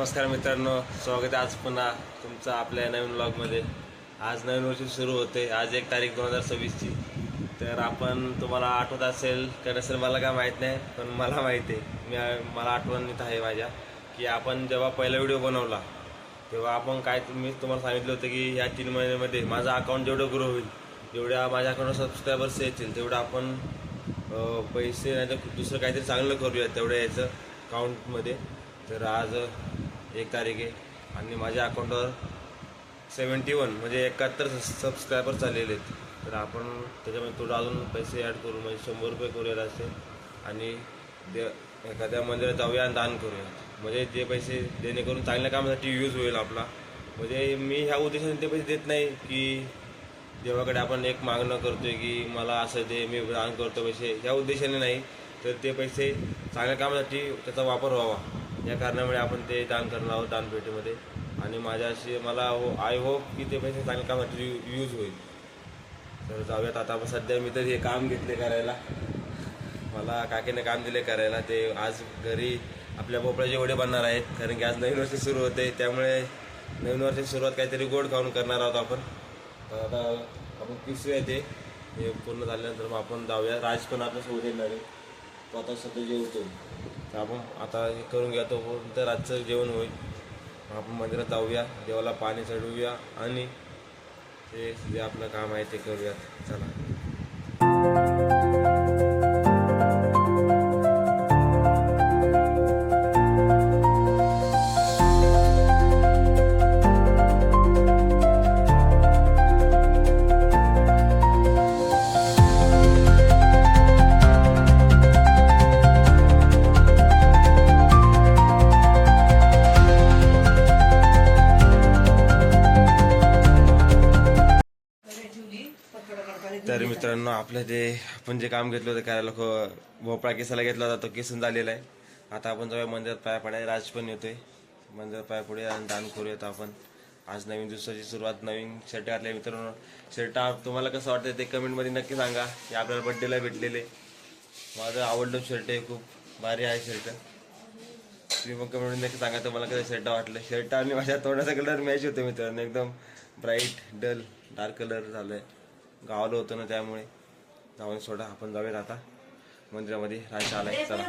नमस्कार मित्रांनो, स्वागत आहे आज पुन्हा तुमचं आपल्या नवीन व्लॉगमध्ये। आज नवीन वर्ष सुरू होते। आज 1 तारीख 2026ची। तर आपण तुम्हाला आठवत असेल का नसेल मला काय माहीत नाही, पण मला माहिती आहे, मला आठवणीत आहे माझ्या की आपण जेव्हा पहिला व्हिडिओ बनवला तेव्हा आपण काय मी तुम्हाला सांगितलं होतं की ह्या 3 महिन्यामध्ये माझं अकाउंट जेवढं ग्रो होईल, जेवढ्या माझ्या अकाउंटवर सबस्क्रायबर्स येतील तेवढं आपण पैसे नाही तर दुसरं काहीतरी चांगलं करूया तेवढं याचं अकाउंटमध्ये। तर आज 1 तारीख आहे आणि माझ्या अकाउंटवर 71 म्हणजे 71 सबस्क्रायबर चाललेले आहेत। तर आपण त्याच्यामध्ये थोडं अजून पैसे ॲड करू, म्हणजे 100 रुपये करूयात असे, आणि एखाद्या मंदिरात जाऊया आणि दान करूया, म्हणजे ते पैसे जेणेकरून चांगल्या कामासाठी यूज होईल आपला। म्हणजे मी ह्या उद्देशाने ते पैसे देत नाही की देवाकडे आपण एक मागणं करतोय की मला असं दे, मी दान करतो पैसे, ह्या उद्देशाने नाही, तर ते पैसे चांगल्या कामासाठी त्याचा वापर व्हावा या कारणामुळे आपण ते दान करणार आहोत दानपेटीमध्ये। आणि माझ्याशी मला आय होप की ते पैसे चांगल्या कामासाठी यूज होईल। तर जाऊयात आता। सध्या मी तर हे काम घेतले करायला, मला काकीने काम दिले करायला। ते आज घरी आपल्या भोपळ्याचे वडे बनणार आहेत, कारण की आज नवीन वर्ष सुरू होते, त्यामुळे नवीन वर्षाची सुरुवात काहीतरी गोड खाऊन करणार आहोत आपण। तर आता आपण पिसूया ते, हे पूर्ण झाल्यानंतर मग आपण जाऊया। राज पण आपल्यासोबत येणार आहे, तो आता सध्या जेवतो, तर आपण आता हे करून घ्या, तोपर्यंत रातचं जेवण होईल। आपण मंदिरात जाऊया, देवाला पाणी चढवूया आणि ते जे आपलं काम आहे ते करूयात। चला। तर मित्रांनो, आपलं ते आपण जे काम घेतलं होतं करायला, भोपळा केसाला घेतला होता, तो केसून झालेला आहे। आता आपण जाऊया मंदिरात पाया पडायला। राज पण येतोय, मंदिरात पाया पडूया आणि दान करूयात आपण। आज नवीन दिवसाची सुरुवात, नवीन शर्ट घातले मित्रांनो। शर्ट तुम्हाला कसं वाटतं ते कमेंटमध्ये नक्की सांगा, की आपल्याला बड्डेला भेटलेले माझं आवडलं शर्ट आहे, खूप भारी आहे शर्ट। तुम्ही मग कमेंटमध्ये नक्की सांगा तुम्हाला कसं शर्ट वाटलं। शर्ट आणि माझ्या तोंडाचा कलर मॅच होतो मित्रांनो, एकदम ब्राईट डल डार्क कलर झालं आहे, गावाला होतं ना, त्यामुळे जाऊन सोडा। आपण जाऊयात आता मंदिरामध्ये, राज आलाय, चला।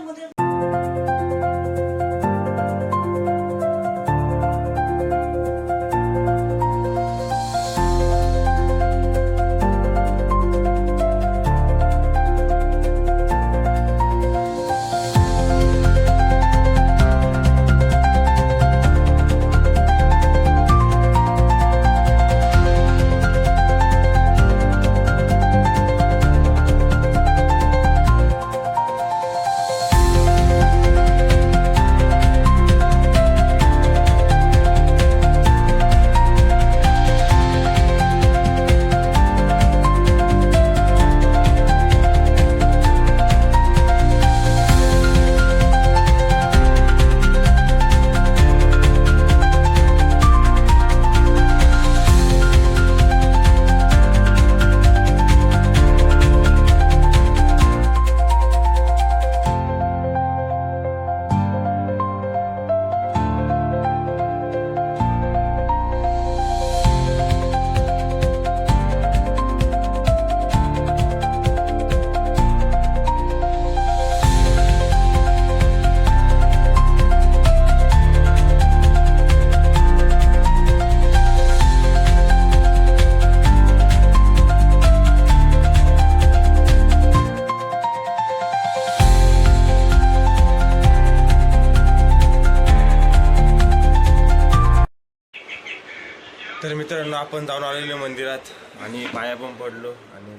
तर मित्रांनो, आपण जाऊन आलेलो मंदिरात आणि पाया पण पडलो आणि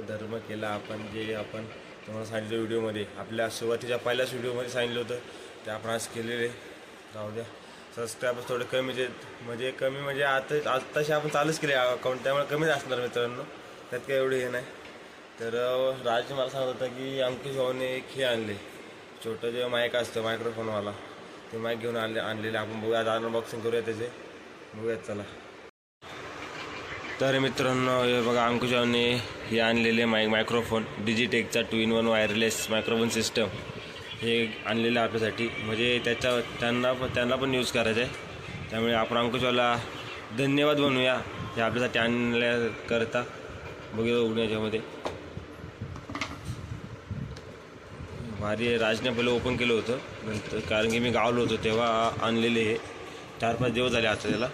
धर्म केला आपण, जे आपण तुम्हाला सांगितलं व्हिडिओमध्ये, आपल्या सुरुवातीच्या पहिल्याच व्हिडिओमध्ये सांगितलं होतं ते आपण आज केलेले। जाऊ द्या, सबस्क्रायबर्स थोडे कमी म्हणजे आत्ताशी आपण चालूच केले अकाउंट, त्यामुळे कमीच असणार मित्रांनो, त्यात काही एवढे हे नाही। तर राज मला सांगत होता की अंकुश भाऊने एक हे आणले, छोटं जे माईक असतं मायक्रोफोनवाला, ते माईक घेऊन आणलेले। आपण बघूया, अनबॉक्सिंग करूया त्याचे, बघूयात, चला। तर मित्रांनो, हे बघा, अंकुशाने हे आणलेले मायक्रोफोन डिजिटेकचा 2-in-1 वायरलेस मायक्रोफोन सिस्टम, हे आणलेलं आहे आपल्यासाठी, म्हणजे त्यांना पण यूज करायचं आहे. त्यामुळे आपण अंकुशवाला धन्यवाद बनवूया हे आपल्यासाठी आणल्याकरता. बघूया उघडून याच्यामध्ये भारी आहे. राजने पहिले ओपन केलं होतं नंतर, कारण की मी गावलो होतो तेव्हा आणलेले हे 4-5 दिवस झाले आता त्याला.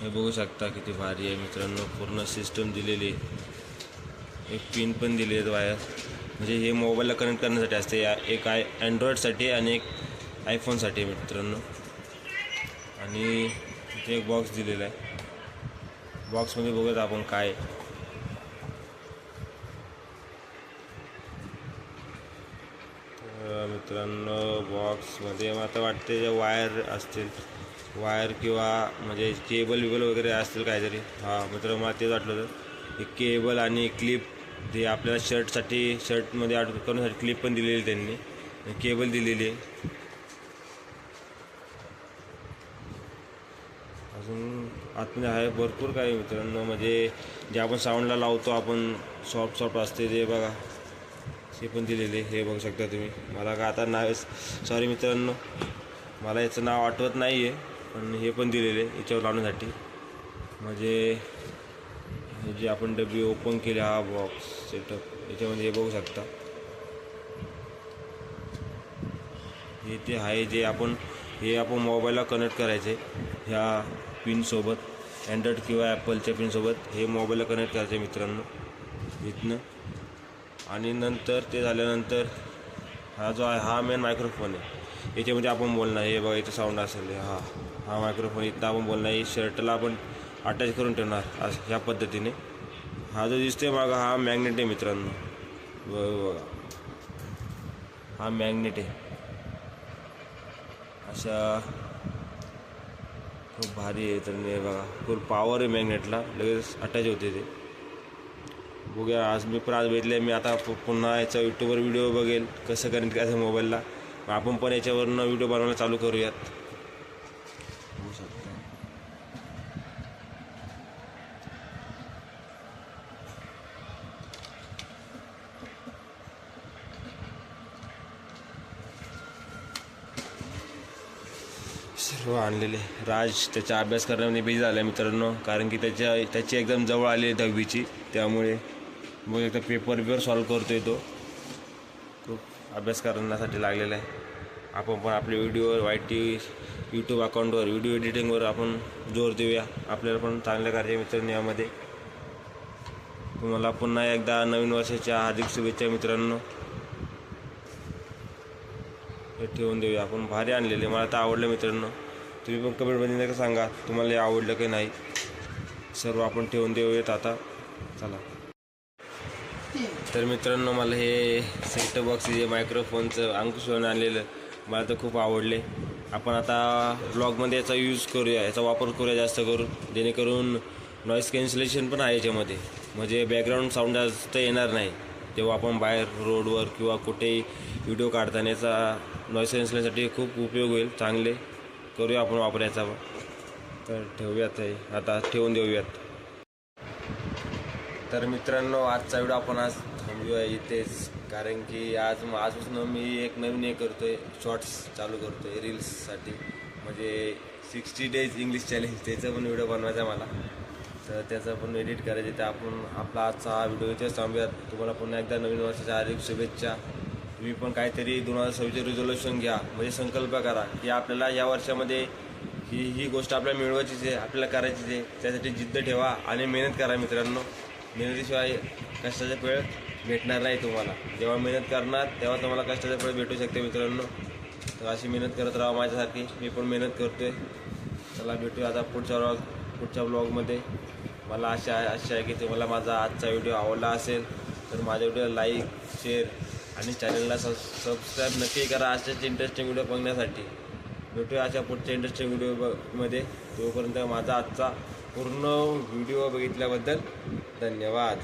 हे बघू शकता किती भारी आहे मित्रांनो. पूर्ण सिस्टम दिलेली आहे, एक पिन पण दिली आहेत वायर, म्हणजे हे मोबाईलला कनेक्ट करण्यासाठी असते. एक अँड्रॉईडसाठी आणि एक आयफोनसाठी मित्रांनो. आणि इथे एक बॉक्स दिलेला आहे. बॉक्समध्ये बघूयात आपण काय मित्रांनो. बॉक्समध्ये आता वाटते वायर असतील, वायर किंवा म्हणजे केबल वगैरे असतील काहीतरी. हां मित्रांनो, मला तेच वाटलं होतं. एक केबल आणि क्लिप, जे आपल्याला शर्टमध्ये अडकून करण्यासाठी क्लिप पण दिलेली त्यांनी, केबल दिलेली आहे. अजून आतमध्ये आहे भरपूर काही मित्रांनो, म्हणजे जे आपण साऊंडला लावतो आपण, सॉफ्ट असते ते बघा, हे पण दिलेले. हे बघू शकता तुम्ही. मला का आता नाव, सॉरी मित्रांनो, मला याचं नाव आठवत नाही आहे, पण हे पण दिलेले याच्यावर लावण्यासाठी. म्हणजे जे आपण डबी ओपन केले, हा बॉक्स सेटअप, याच्यामध्ये हे बघू शकता. हे ते आहे जे आपण मोबाईलला कनेक्ट करायचे ह्या पिनसोबत, अँड्रॉईड किंवा ॲपलच्या पिनसोबत हे मोबाईलला कनेक्ट करायचे मित्रांनो इथनं. आणि नंतर ते झाल्यानंतर हा जो आहे हा मेन मायक्रोफोन आहे. याच्यामध्ये आपण बोलणार, हे बघा इथं साऊंड असेल, हा मायक्रोफोन इथं आपण बोलणार. हे शर्टला आपण अटॅच करून ठेवणार ह्या पद्धतीने. हा जो दिसतोय मागं, हा मॅग्नेट आहे मित्रांनो. बघा, हा मॅग्नेट आहे. अशा खूप भारी आहे. तर हे बघा, फुल पॉवर आहे मॅग्नेटला, लगेच अटॅच होते ते. बघूया, आज भेटले. मी आता पुन्हा याचा यूट्यूबवर व्हिडिओ बघेल कसं कनेक्ट करायचं मोबाईलला. आपण पण याच्यावरनं व्हिडिओ बनवायला चालू करूयात. होऊ शकतं. सर्व आणलेले. राज त्याचा अभ्यास करण्यामध्ये बिझी झाला मित्रांनो, कारण की त्याची एकदम जवळ आली आहे 10वीची. त्यामुळे मग एकदा पेपर सॉल्व करतो आहे तो. खूप अभ्यास करण्यासाठी लागलेला आहे. आपण पण आपल्या व्हिडिओवर यूट्यूब अकाउंटवर व्हिडिओ एडिटिंगवर आपण जोर देऊया. आपल्याला पण चांगल्या कार्य मित्रांनो यामध्ये. तुम्हाला पुन्हा एकदा नवीन वर्षाच्या हार्दिक शुभेच्छा मित्रांनो. हे ठेवून देऊया आपण. भारी आणलेले, मला तर आवडलं मित्रांनो. तुम्ही पण कमेंटमध्ये नका सांगा तुम्हाला हे आवडलं की नाही. सर्व आपण ठेवून देऊयात आता. चला तर मित्रांनो, मला हे सेट बॉक्स जे मायक्रोफोनचं अंकुशने आणलेलं मला तर खूप आवडले. आपण आता ब्लॉगमध्ये याचा यूज करूया, याचा वापर करूया जास्त करून, जेणेकरून नॉईस कॅन्सलेशन पण आहे याच्यामध्ये. म्हणजे बॅकग्राऊंड साऊंड जास्त येणार नाही जेव्हा आपण बाहेर रोडवर किंवा कुठेही व्हिडिओ काढताना. याचा नॉईस कॅन्सलेशनसाठी खूप उपयोग होईल. चांगले करूया आपण वापरायचा. तर ठेवूयात, हे आता ठेवून देऊयात. तर मित्रांनो, आजचा व्हिडिओ आपण आज थांबूया इथेच, कारण की आजपासून मी एक नवीन हे करतो आहे, शॉर्ट्स चालू करतो आहे रील्ससाठी. म्हणजे 60 डेज इंग्लिश चॅलेंज, त्याचा पण व्हिडिओ बनवायचा मला. तर त्याचं पण एडिट करायचं. तर आपण आपला आजचा हा व्हिडिओ इथेच थांबूयात. तुम्हाला पुन्हा एकदा नवीन वर्षाच्या हार्दिक शुभेच्छा. तुम्ही पण काहीतरी 2026 रिझोल्यूशन घ्या, म्हणजे संकल्प करा की आपल्याला या वर्षामध्ये ही गोष्ट आपल्याला मिळवायचीच आहे, आपल्याला करायचीच आहे. त्यासाठी जिद्द ठेवा आणि मेहनत करा मित्रांनो. मेहनतीशिवाय कष्टाचं फळ भेटणार नाही तुम्हाला. जेव्हा मेहनत करणार तेव्हा तुम्हाला कष्टाचं फळ भेटू शकते मित्रांनो. तर अशी मेहनत करत राहा माझ्यासारखी. मी पण मेहनत करतो आहे. चला भेटूया आता पुढच्या ब्लॉगमध्ये. मला आशा आहे की तुम्हाला माझा आजचा व्हिडिओ आवडला असेल तर माझ्या व्हिडिओला लाईक, शेअर आणि चॅनलला सबस्क्राईब नक्की करा अशाच इंटरेस्टिंग व्हिडिओ बघण्यासाठी. भेटूया अशा पुढच्या इंटरेस्टिंग व्हिडिओमध्ये. तोपर्यंत माझा आजचा पूर्ण व्हिडिओ बघितल्याबद्दल धन्यवाद.